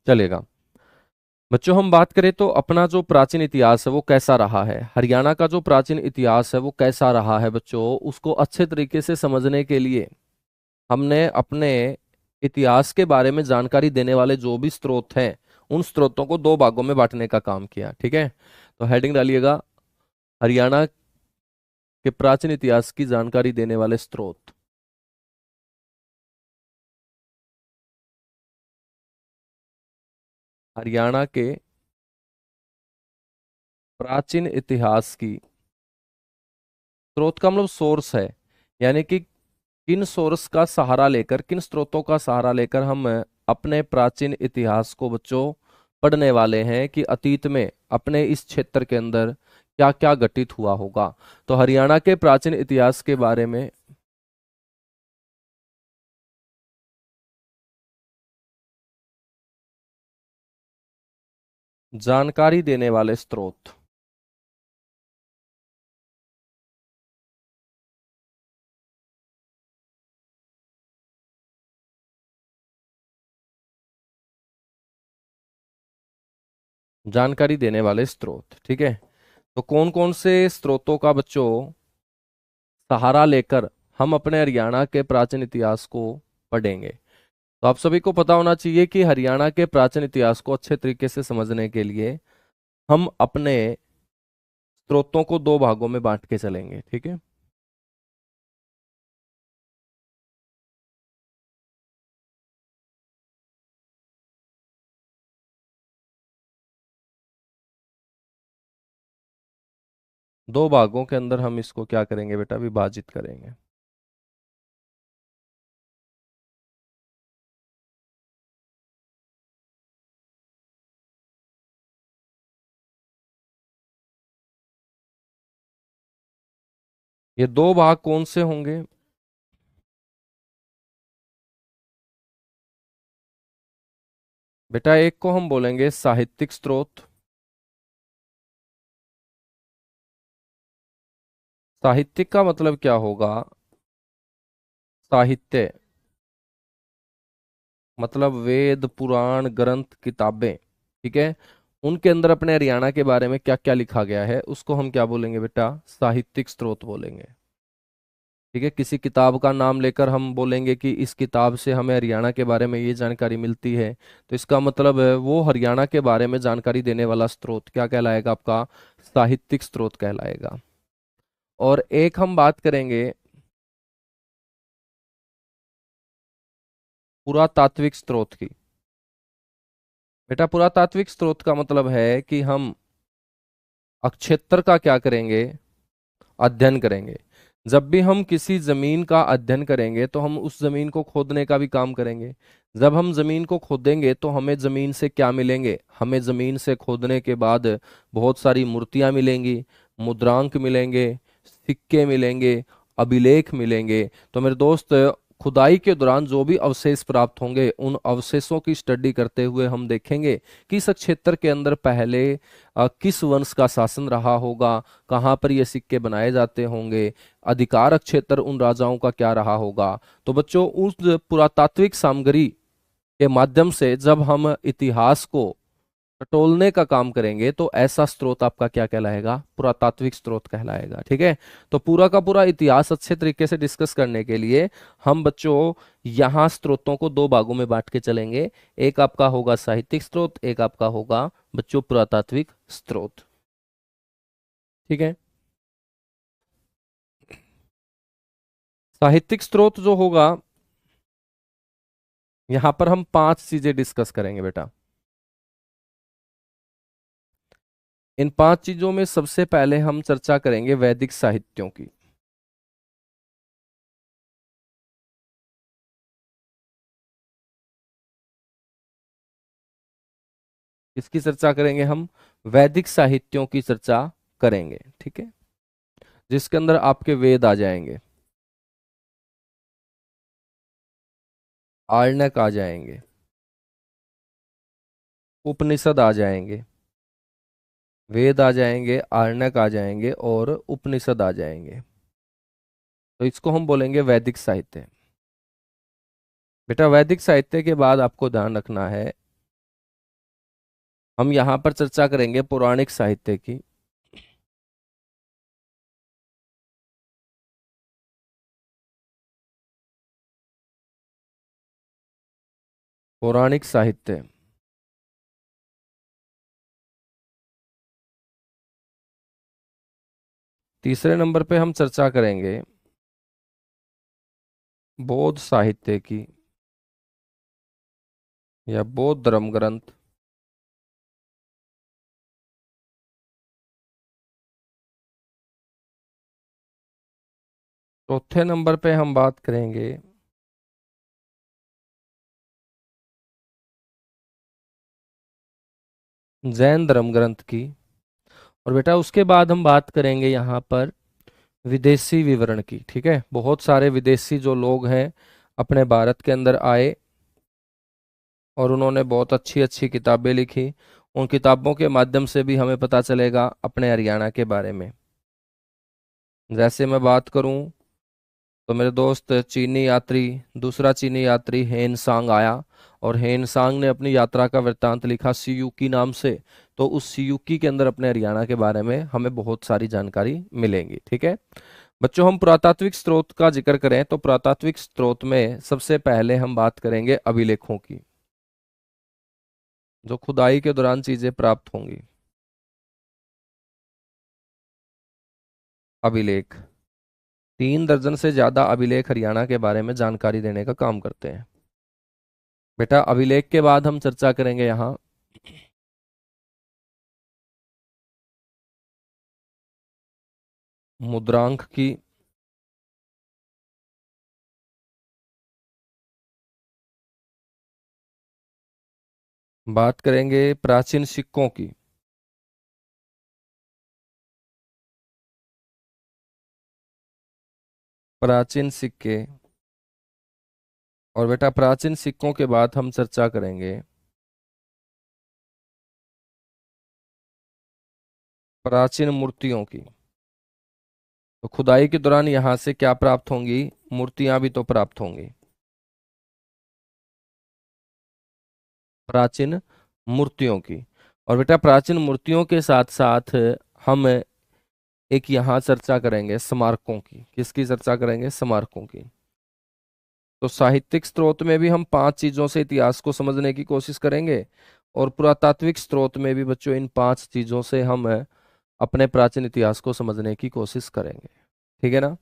चलेगा। बच्चों हम बात करें तो अपना जो प्राचीन इतिहास है वो कैसा रहा है, हरियाणा का जो प्राचीन इतिहास है वो कैसा रहा है बच्चों, उसको अच्छे तरीके से समझने के लिए हमने अपने इतिहास के बारे में जानकारी देने वाले जो भी स्रोत हैं उन स्रोतों को दो भागों में बांटने का काम किया। ठीक है। तो हेडिंग डालिएगा, हरियाणा के प्राचीन इतिहास की जानकारी देने वाले स्रोत। हरियाणा के प्राचीन इतिहास की, स्रोत का मतलब सोर्स है, यानी कि किन सोर्स का सहारा लेकर, किन स्रोतों का सहारा लेकर हम अपने प्राचीन इतिहास को बच्चों पढ़ने वाले हैं कि अतीत में अपने इस क्षेत्र के अंदर क्या क्या घटित हुआ होगा। तो हरियाणा के प्राचीन इतिहास के बारे में जानकारी देने वाले स्रोत। जानकारी देने वाले स्रोत। ठीक है। तो कौन कौन से स्रोतों का बच्चों सहारा लेकर हम अपने हरियाणा के प्राचीन इतिहास को पढ़ेंगे। तो आप सभी को पता होना चाहिए कि हरियाणा के प्राचीन इतिहास को अच्छे तरीके से समझने के लिए हम अपने स्रोतों को दो भागों में बांट के चलेंगे। ठीक है। दो भागों के अंदर हम इसको क्या करेंगे बेटा, विभाजित करेंगे। ये दो भाग कौन से होंगे? बेटा एक को हम बोलेंगे साहित्यिक स्रोत। साहित्यिक का मतलब क्या होगा? साहित्य मतलब वेद पुराण ग्रंथ किताबें। ठीक है। उनके अंदर अपने हरियाणा के बारे में क्या क्या लिखा गया है उसको हम क्या बोलेंगे बेटा, साहित्यिक स्रोत बोलेंगे। ठीक है। किसी किताब का नाम लेकर हम बोलेंगे कि इस किताब से हमें हरियाणा के बारे में ये जानकारी मिलती है, तो इसका मतलब है वो हरियाणा के बारे में जानकारी देने वाला स्रोत क्या कहलाएगा? आपका साहित्यिक स्रोत कहलाएगा। और एक हम बात करेंगे पुरातात्विक स्रोत की। बेटा पुरातात्विक स्रोत का मतलब है कि हम अक्षेत्र का क्या करेंगे, अध्ययन करेंगे। जब भी हम किसी जमीन का अध्ययन करेंगे तो हम उस जमीन को खोदने का भी काम करेंगे। जब हम जमीन को खोदेंगे तो हमें जमीन से क्या मिलेंगे? हमें जमीन से खोदने के बाद बहुत सारी मूर्तियां मिलेंगी, मुद्रांक मिलेंगे, सिक्के मिलेंगे, अभिलेख मिलेंगे। तो मेरे दोस्त खुदाई के दौरान जो भी अवशेष प्राप्त होंगे उन अवशेषों की स्टडी करते हुए हम देखेंगे कि इस क्षेत्र के अंदर पहले किस वंश का शासन रहा होगा, कहाँ पर ये सिक्के बनाए जाते होंगे, अधिकार क्षेत्र उन राजाओं का क्या रहा होगा। तो बच्चों उस पुरातात्विक सामग्री के माध्यम से जब हम इतिहास को टटोलने का काम करेंगे तो ऐसा स्रोत आपका क्या कहलाएगा? पुरातात्विक स्रोत कहलाएगा। ठीक है। तो पूरा का पूरा इतिहास अच्छे तरीके से डिस्कस करने के लिए हम बच्चों यहाँ स्रोतों को दो भागों में बांट के चलेंगे। एक आपका होगा साहित्यिक स्रोत, एक आपका होगा बच्चों पुरातात्विक स्रोत। ठीक है। साहित्यिक स्रोत जो होगा, यहां पर हम 5 चीजें डिस्कस करेंगे बेटा। इन 5 चीजों में सबसे पहले हम चर्चा करेंगे वैदिक साहित्यों की। इसकी चर्चा करेंगे हम, वैदिक साहित्यों की चर्चा करेंगे, ठीक है। जिसके अंदर आपके वेद आ जाएंगे, आरण्यक आ जाएंगे, उपनिषद आ जाएंगे, वेद आ जाएंगे, आरण्यक आ जाएंगे और उपनिषद आ जाएंगे। तो इसको हम बोलेंगे वैदिक साहित्य। बेटा वैदिक साहित्य के बाद आपको ध्यान रखना है, हम यहां पर चर्चा करेंगे पौराणिक साहित्य की। पौराणिक साहित्य। तीसरे नंबर पे हम चर्चा करेंगे बौद्ध साहित्य की या बौद्ध धर्म ग्रंथ। चौथे नंबर पे हम बात करेंगे जैन धर्म ग्रंथ की। और बेटा उसके बाद हम बात करेंगे यहाँ पर विदेशी विवरण की, ठीक है। बहुत सारे विदेशी जो लोग हैं अपने भारत के अंदर आए और उन्होंने बहुत अच्छी अच्छी किताबें लिखी। उन किताबों के माध्यम से भी हमें पता चलेगा अपने हरियाणा के बारे में। जैसे मैं बात करूं तो मेरे दोस्त चीनी यात्री, दूसरा चीनी यात्री हेन सांग आया और हेन सांग ने अपनी यात्रा का वृत्तांत लिखा सियूकी नाम से। तो उस सियूकी के अंदर अपने हरियाणा के बारे में हमें बहुत सारी जानकारी मिलेंगी, ठीक है। बच्चों हम पुरातात्विक स्रोत का जिक्र करें तो पुरातात्विक स्रोत में सबसे पहले हम बात करेंगे अभिलेखों की, जो खुदाई के दौरान चीजें प्राप्त होंगी। अभिलेख, 3 दर्जन से ज्यादा अभिलेख हरियाणा के बारे में जानकारी देने का काम करते हैं। बेटा अभिलेख के बाद हम चर्चा करेंगे यहाँ मुद्रांक की, बात करेंगे प्राचीन सिक्कों की, प्राचीन सिक्के। और बेटा प्राचीन सिक्कों के बाद हम चर्चा करेंगे प्राचीन मूर्तियों की। तो खुदाई के दौरान यहां से क्या प्राप्त होंगी, मूर्तियां भी तो प्राप्त होंगी, प्राचीन मूर्तियों की। और बेटा प्राचीन मूर्तियों के साथ साथ हम एक यहाँ चर्चा करेंगे स्मारकों की। किसकी चर्चा करेंगे, स्मारकों की। तो साहित्यिक स्रोत में भी हम 5 चीजों से इतिहास को समझने की कोशिश करेंगे और पुरातात्विक स्रोत में भी बच्चों इन 5 चीजों से हम अपने प्राचीन इतिहास को समझने की कोशिश करेंगे, ठीक है ना।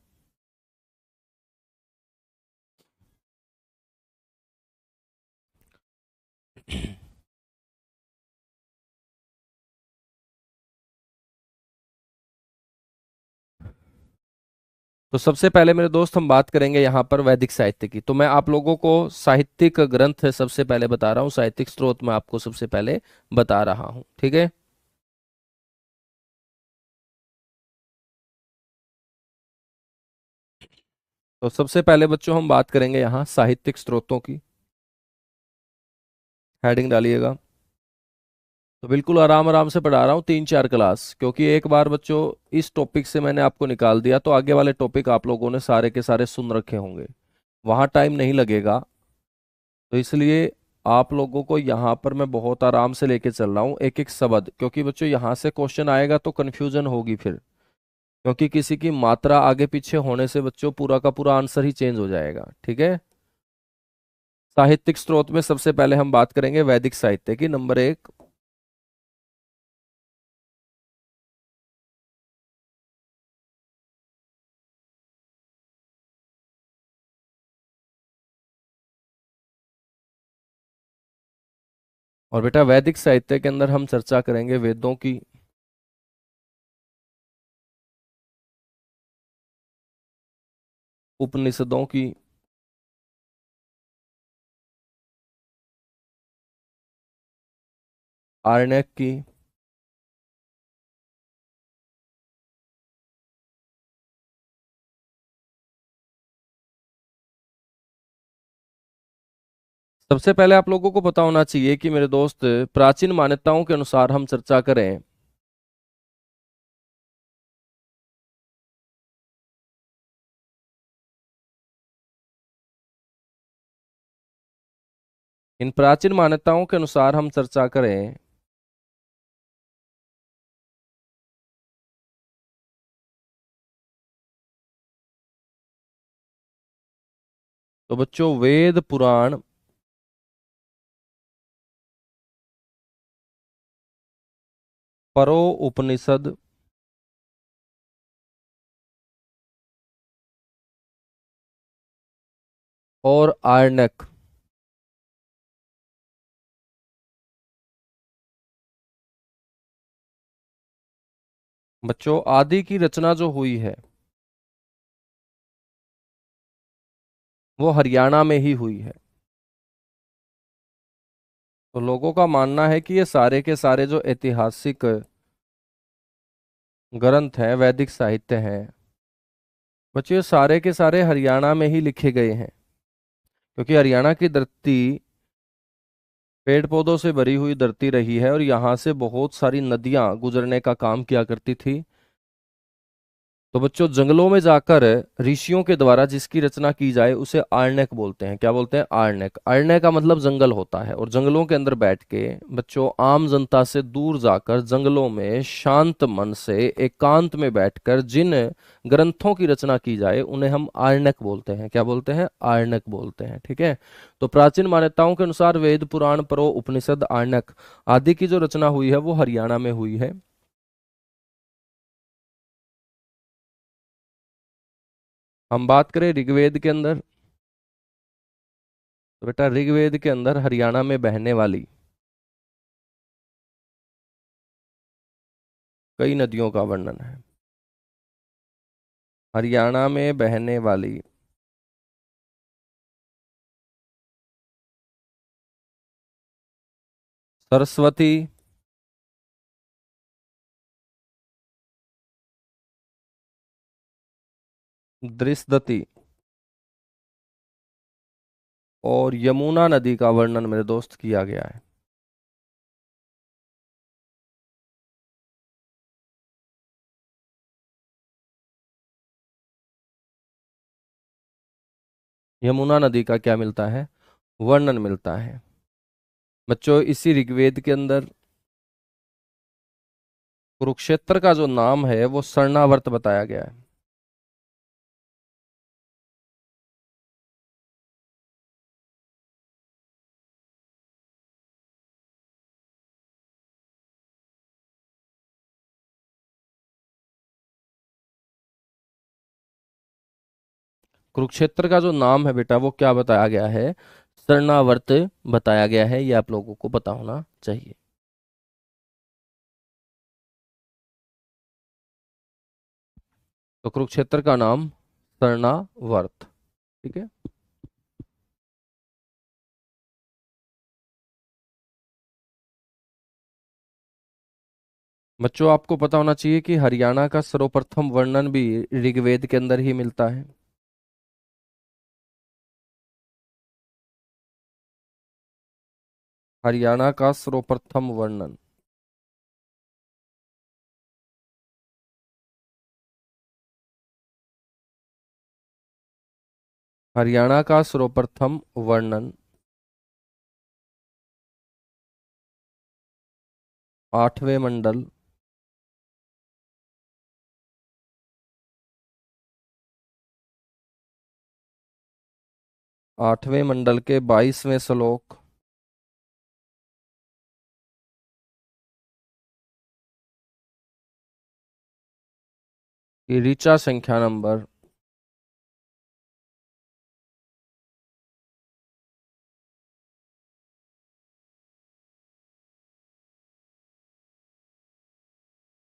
तो सबसे पहले मेरे दोस्त हम बात करेंगे यहाँ पर वैदिक साहित्य की। तो मैं आप लोगों को साहित्यिक ग्रंथ सबसे पहले बता रहा हूँ, साहित्यिक स्रोत मैं आपको सबसे पहले बता रहा हूँ, ठीक है। तो सबसे पहले बच्चों हम बात करेंगे यहाँ साहित्यिक स्रोतों की। हेडिंग डालिएगा। तो बिल्कुल आराम आराम से पढ़ा रहा हूँ, 3 4 क्लास, क्योंकि एक बार बच्चों इस टॉपिक से मैंने आपको निकाल दिया तो आगे वाले टॉपिक आप लोगों ने सारे के सारे सुन रखे होंगे, वहां टाइम नहीं लगेगा। तो इसलिए आप लोगों को यहाँ पर मैं बहुत आराम से लेके चल रहा हूँ एक एक शब्द, क्योंकि बच्चों यहाँ से क्वेश्चन आएगा तो कंफ्यूजन होगी फिर, क्योंकि किसी की मात्रा आगे पीछे होने से बच्चों पूरा का पूरा आंसर ही चेंज हो जाएगा, ठीक है। साहित्यिक स्रोत में सबसे पहले हम बात करेंगे वैदिक साहित्य की। नंबर 1 और बेटा वैदिक साहित्य के अंदर हम चर्चा करेंगे वेदों की, उपनिषदों की, आरण्यक की, सबसे पहले आप लोगों को पता होना चाहिए कि मेरे दोस्त, प्राचीन मान्यताओं के अनुसार हम चर्चा करें, इन प्राचीन मान्यताओं के अनुसार हम चर्चा करें तो बच्चों वेद पुराण परो उपनिषद और आरण्यक, बच्चों आदि की रचना जो हुई है वो हरियाणा में ही हुई है। तो लोगों का मानना है कि ये सारे के सारे जो ऐतिहासिक ग्रंथ हैं, वैदिक साहित्य हैं, बच्चों ये सारे के सारे हरियाणा में ही लिखे गए हैं, क्योंकि हरियाणा की धरती पेड़ पौधों से भरी हुई धरती रही है और यहाँ से बहुत सारी नदियां गुजरने का काम किया करती थी। तो बच्चों जंगलों में जाकर ऋषियों के द्वारा जिसकी रचना की जाए उसे आरण्यक बोलते हैं। क्या बोलते हैं? आरण्यक। आरण्य का मतलब जंगल होता है, और जंगलों के अंदर बैठ के बच्चों आम जनता से दूर जाकर जंगलों में शांत मन से एकांत में बैठकर जिन ग्रंथों की रचना की जाए उन्हें हम आरण्यक बोलते हैं। क्या बोलते हैं? आरण्यक बोलते हैं। ठीक है। तो प्राचीन मान्यताओं के अनुसार वेद पुराण परो उपनिषद आरण्यक आदि की जो रचना हुई है वो हरियाणा में हुई है। हम बात करें ऋग्वेद के अंदर, तो बेटा ऋग्वेद के अंदर हरियाणा में बहने वाली कई नदियों का वर्णन है। हरियाणा में बहने वाली सरस्वती, दृशदती और यमुना नदी का वर्णन मेरे दोस्त किया गया है। यमुना नदी का क्या मिलता है? वर्णन मिलता है। बच्चों इसी ऋग्वेद के अंदर कुरुक्षेत्र का जो नाम है वो शरणावर्त बताया गया है। कुरुक्षेत्र का जो नाम है बेटा वो क्या बताया गया है? शरणावर्त बताया गया है। ये आप लोगों को पता होना चाहिए। तो कुरुक्षेत्र का नाम शरणावर्त। ठीक है। बच्चों आपको पता होना चाहिए कि हरियाणा का सर्वप्रथम वर्णन भी ऋग्वेद के अंदर ही मिलता है। हरियाणा का सर्वप्रथम वर्णन हरियाणा का सर्वप्रथम वर्णन 8वें मंडल 8वें मंडल के 22वें श्लोक की ऋचा संख्या नंबर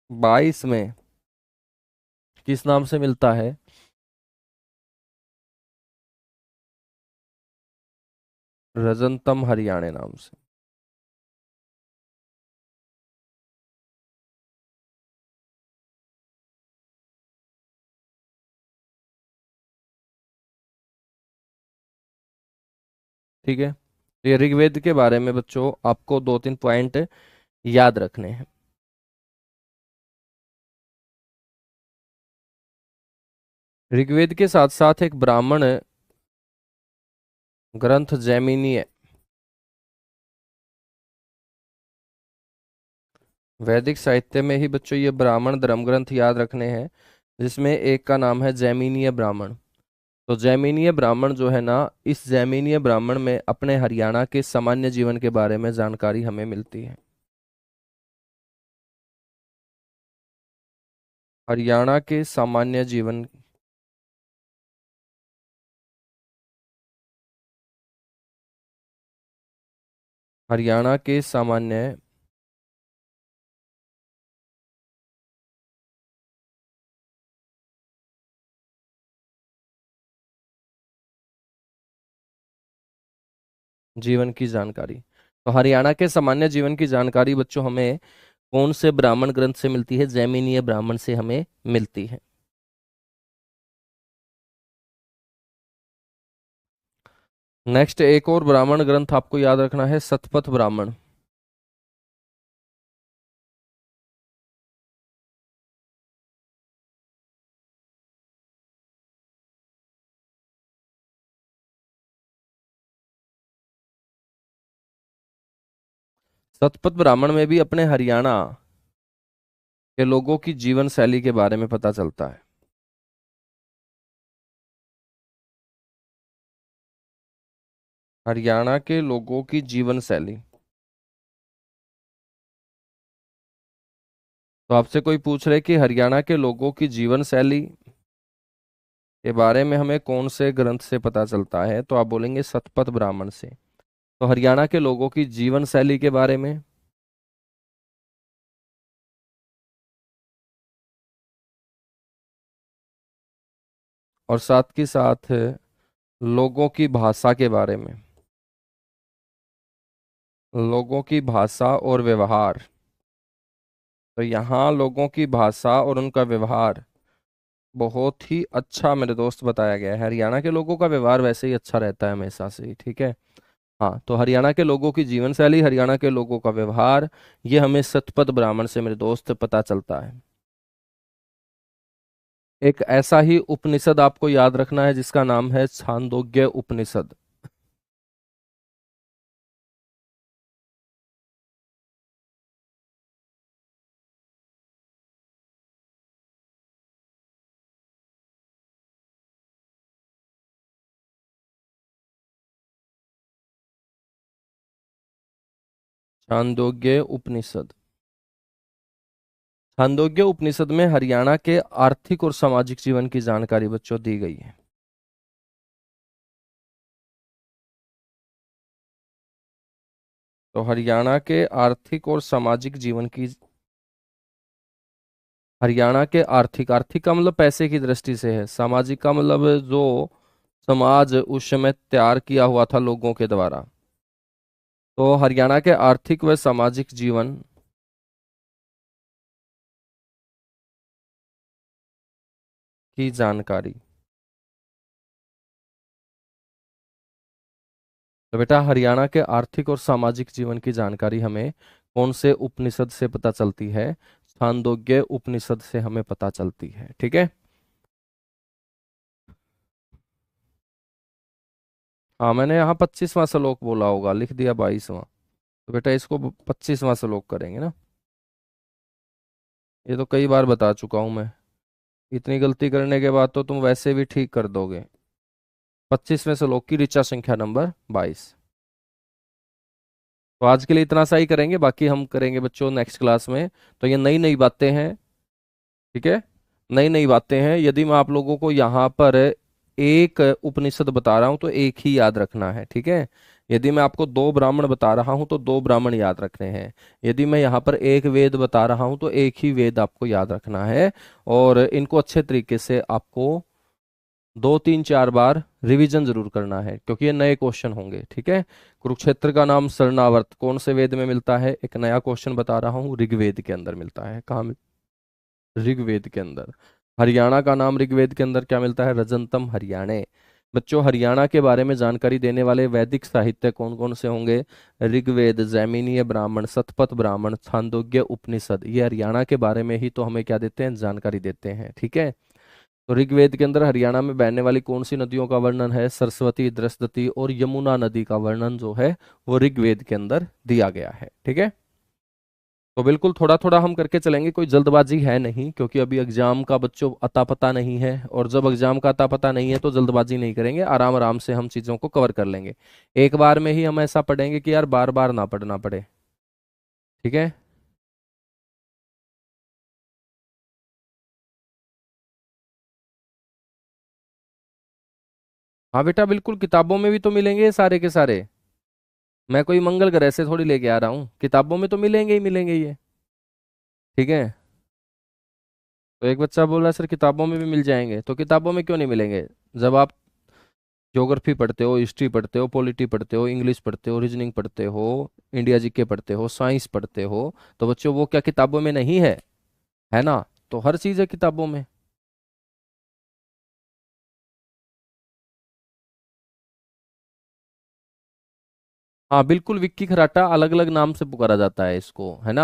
22 में किस नाम से मिलता है? रजंतम हरियाणे नाम से। ठीक है, तो ये ऋग्वेद के बारे में बच्चों आपको दो तीन पॉइंट याद रखने हैं। ऋग्वेद के साथ साथ एक ब्राह्मण ग्रंथ जैमिनीय, वैदिक साहित्य में ही बच्चों ये ब्राह्मण धर्म ग्रंथ याद रखने हैं, जिसमें एक का नाम है जैमिनीय ब्राह्मण। तो जैमिनीय ब्राह्मण जो है ना, इस जैमिनीय ब्राह्मण में अपने हरियाणा के सामान्य जीवन के बारे में जानकारी हमें मिलती है। हरियाणा के सामान्य जीवन, हरियाणा के सामान्य जीवन की जानकारी। तो हरियाणा के सामान्य जीवन की जानकारी बच्चों हमें कौन से ब्राह्मण ग्रंथ से मिलती है? जैमिनीय ब्राह्मण से हमें मिलती है। नेक्स्ट एक और ब्राह्मण ग्रंथ आपको याद रखना है, शतपथ ब्राह्मण। शतपथ ब्राह्मण में भी अपने हरियाणा के लोगों की जीवन शैली के बारे में पता चलता है। हरियाणा के लोगों की जीवन शैली। तो आपसे कोई पूछ रहे कि हरियाणा के लोगों की जीवन शैली के बारे में हमें कौन से ग्रंथ से पता चलता है, तो आप बोलेंगे शतपथ ब्राह्मण से। तो हरियाणा के लोगों की जीवन शैली के बारे में और साथ के साथ लोगों की भाषा के बारे में, लोगों की भाषा और व्यवहार। तो यहाँ लोगों की भाषा और उनका व्यवहार बहुत ही अच्छा मेरे दोस्त बताया गया है। हरियाणा के लोगों का व्यवहार वैसे ही अच्छा रहता है हमेशा से ही, ठीक है। हाँ, तो हरियाणा के लोगों की जीवन शैली, हरियाणा के लोगों का व्यवहार, ये हमें शतपथ ब्राह्मण से मेरे दोस्त पता चलता है। एक ऐसा ही उपनिषद आपको याद रखना है जिसका नाम है छांदोग्य उपनिषद। छांदोग्य उपनिषद। छांदोग्य उपनिषद में हरियाणा के आर्थिक और सामाजिक जीवन की जानकारी बच्चों दी गई है। तो हरियाणा के आर्थिक और सामाजिक जीवन की, हरियाणा के आर्थिक, आर्थिक का मतलब पैसे की दृष्टि से है, सामाजिक का मतलब जो समाज उस समय तैयार किया हुआ था लोगों के द्वारा। तो हरियाणा के आर्थिक व सामाजिक जीवन की जानकारी। तो बेटा हरियाणा के आर्थिक और सामाजिक जीवन की जानकारी हमें कौन से उपनिषद से पता चलती है? छांदोग्य उपनिषद से हमें पता चलती है, ठीक है। हाँ, मैंने यहाँ 25वां श्लोक बोला होगा, लिख दिया 22वां। तो बेटा इसको 25वां श्लोक करेंगे ना। ये तो कई बार बता चुका हूं मैं, इतनी गलती करने के बाद तो तुम वैसे भी ठीक कर दोगे। 25वें श्लोक की ऋचा संख्या नंबर 22। तो आज के लिए इतना सा ही करेंगे, बाकी हम करेंगे बच्चों नेक्स्ट क्लास में। तो ये नई नई बातें हैं, ठीक है, नई नई बातें हैं। यदि मैं आप लोगों को यहाँ पर एक उपनिषद बता रहा हूँ तो एक ही याद रखना है, ठीक है। यदि मैं आपको दो ब्राह्मण बता रहा हूं तो दो ब्राह्मण याद रखने हैं। यदि मैं यहाँ पर एक वेद बता रहा हूं तो एक ही वेद आपको याद रखना है, और इनको अच्छे तरीके से आपको 2 3 4 बार रिवीजन जरूर करना है, क्योंकि ये नए क्वेश्चन होंगे। ठीक है। कुरुक्षेत्र का नाम शरणावर्त कौन से वेद में मिलता है? एक नया क्वेश्चन बता रहा हूँ, ऋग्वेद के अंदर मिलता है। कहाँ ऋग्वेद के अंदर। हरियाणा का नाम ऋग्वेद के अंदर क्या मिलता है? रजंतम हरियाणे। बच्चों, हरियाणा के बारे में जानकारी देने वाले वैदिक साहित्य कौन कौन से होंगे? ऋग्वेद, जैमिनीय ब्राह्मण, शतपथ ब्राह्मण, छांदोग्य उपनिषद। ये हरियाणा के बारे में ही तो हमें क्या देते हैं? जानकारी देते हैं। ठीक है। तो ऋग्वेद के अंदर हरियाणा में बहने वाली कौन सी नदियों का वर्णन है? सरस्वती, दृष्टि और यमुना नदी का वर्णन जो है वो ऋग्वेद के अंदर दिया गया है। ठीक है। तो बिल्कुल थोड़ा थोड़ा हम करके चलेंगे, कोई जल्दबाजी है नहीं, क्योंकि अभी एग्जाम का बच्चों अता पता नहीं है, और जब एग्जाम का अता पता नहीं है तो जल्दबाजी नहीं करेंगे, आराम आराम से हम चीजों को कवर कर लेंगे। एक बार में ही हम ऐसा पढ़ेंगे कि यार बार बार ना पढ़ना पड़े। ठीक है। हाँ बेटा, बिल्कुल किताबों में भी तो मिलेंगे ये सारे के सारे। मैं कोई मंगल ग्रह से थोड़ी लेके आ रहा हूँ, किताबों में तो मिलेंगे ही मिलेंगे ये। ठीक है। तो एक बच्चा बोल रहा है सर किताबों में भी मिल जाएंगे, तो किताबों में क्यों नहीं मिलेंगे? जब आप ज्योग्राफी पढ़ते हो, हिस्ट्री पढ़ते हो, पॉलिटी पढ़ते हो, इंग्लिश पढ़ते हो, रीजनिंग पढ़ते हो, इंडिया जीके पढ़ते हो, साइंस पढ़ते हो, तो बच्चों वो क्या किताबों में नहीं है? है ना? तो हर चीज है किताबों में। हाँ बिल्कुल, विक्की खराटा अलग अलग नाम से पुकारा जाता है इसको, है ना।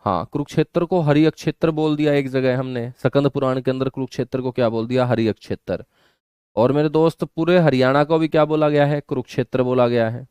हाँ, कुरुक्षेत्र को हरि अक्षेत्र बोल दिया एक जगह हमने, सकंद पुराण के अंदर कुरुक्षेत्र को क्या बोल दिया? हरि अक्षेत्र। और मेरे दोस्त पूरे हरियाणा को भी क्या बोला गया है? कुरुक्षेत्र बोला गया है।